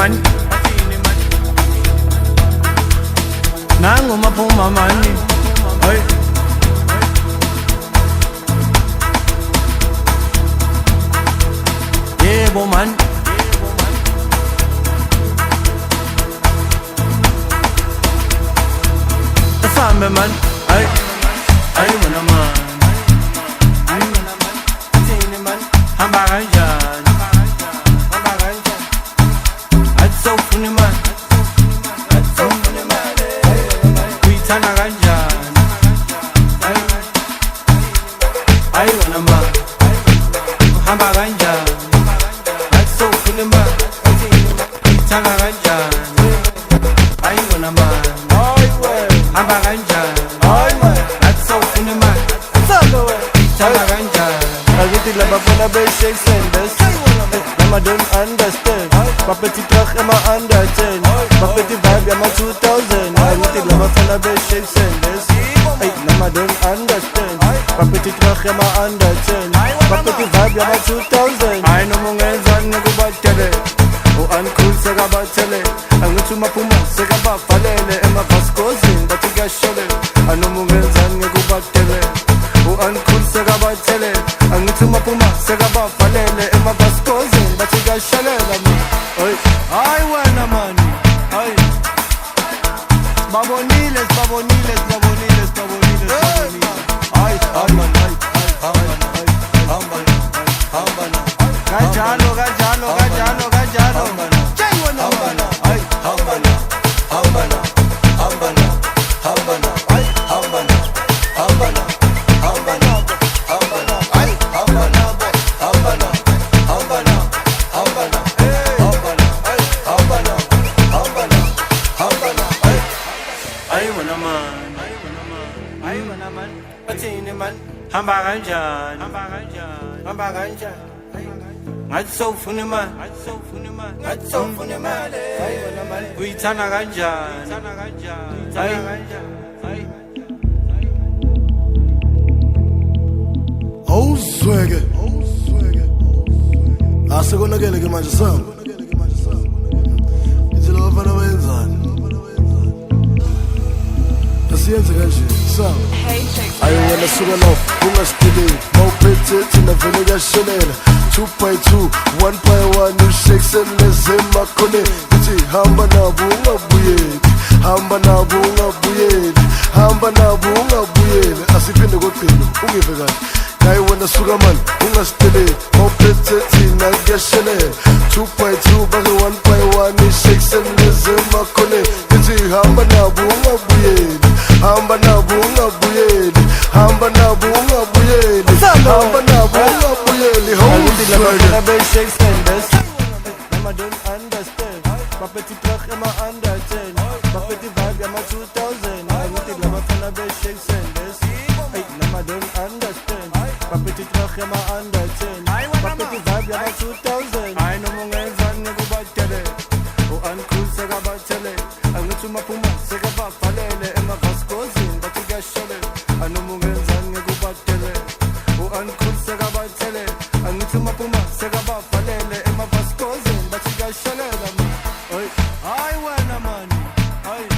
man, nangu maphuma mani. Hey. Yebo man, asambe man, ay, ay wena man, ay wena man, atini man, hamba kanjani, hamba kanjani, atsofuni man, atsofuni man, uyithanda kanjani, ay wena man, hamba kanjani, atsofuni man, uyithanda kanjani, ay wena man. Hamba kanjani, atsofuna imali, thamba kanjani. Angithi labafana be-shake senders, nama don't understand. Baphethe itrach ema-under 10, baphethe vibe yama-2000. Angithi labafana be-shake senders, nama don't understand. Baphethe itrach yama-under 10, baphethe vibe yama-2000. Hayi noma ungenzani ngikubatele, u-uncool sekabathele, angithi umaphuma sekabavalele emavaskozini bathi kuyashole. Anoma ungenzani ngikubatele, u-uncool sekabathele, angithi umaphuma sekabavalele emavaskozini bathi kuyasholela. Hayi wena mani, hayi babonile, sibabonile, sibabonile, sibabonile, sibabonile. Hayi hayi man, hayi hamba hamba hamba kanjalo kanjalo kanjalo kanjalo. Jay wena mani, hayi hamba hamba hamba hamba hayi hamba hamba hamba hamba hayi hamba hamba hamba hamba hamba kanjani, hamba kanjani, ngathi sowufuna imali, ngathi sowufuna imali, uyithanda kanjani, hayi awuzweke asekonakele ke manje samba ithi labafana bayenzani asiyenze kanje samba. Ayo wena suka lo ungasideli mawuphethe thina vele kuyashelela 2x2 1x1 ushake seleze makhone ithi hamba nabo ungabuyeli, hamba nabo ungabuyeli, hamba nabo ungabuyeli, asiphinde kogcino ungive kahle. Ayo wena suka man ungasideli mawuphethe thina kuyashelela 2x2 bake 1x1 ushake seleze makhone ithi hamba nabo ungabuyeli, hamba nabo ungabuyeli, hamba nabo ungabuyeli, hamba nabo ungabuyeli. Angithi labafana be-shake senders, nama don't understand. Baphethe itrach ema-under 10, baphethe vibe yama-2000. Angithi labafana be-shake senders, nama don't understand. Baphethe itrach ema-under 10, baphethe vibe yama-2000. hayi noma ungenzani ngikubatele, u-uncool sekabathele, angithi umaphuma sekabavalele emavaskozini bathi kuyashole. Anoma ungenzani ngikubatele, u-uncool sekabathele, angithi umaphuma sekabavalele emavaskozini bathi kuyasholela. Hayi wena mani, hayi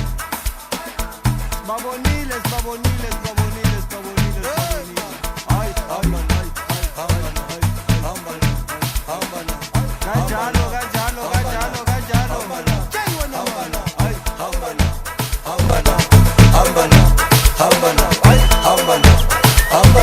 babonile, sibabonile, sibabonile, sibabonile, sibabonile. Hayi hamba hamba hamba kanjalo kanjalo kanjalo kanjalo. Jay wena mani, hayi hamba hamba hamba hamba hayi hamba hamba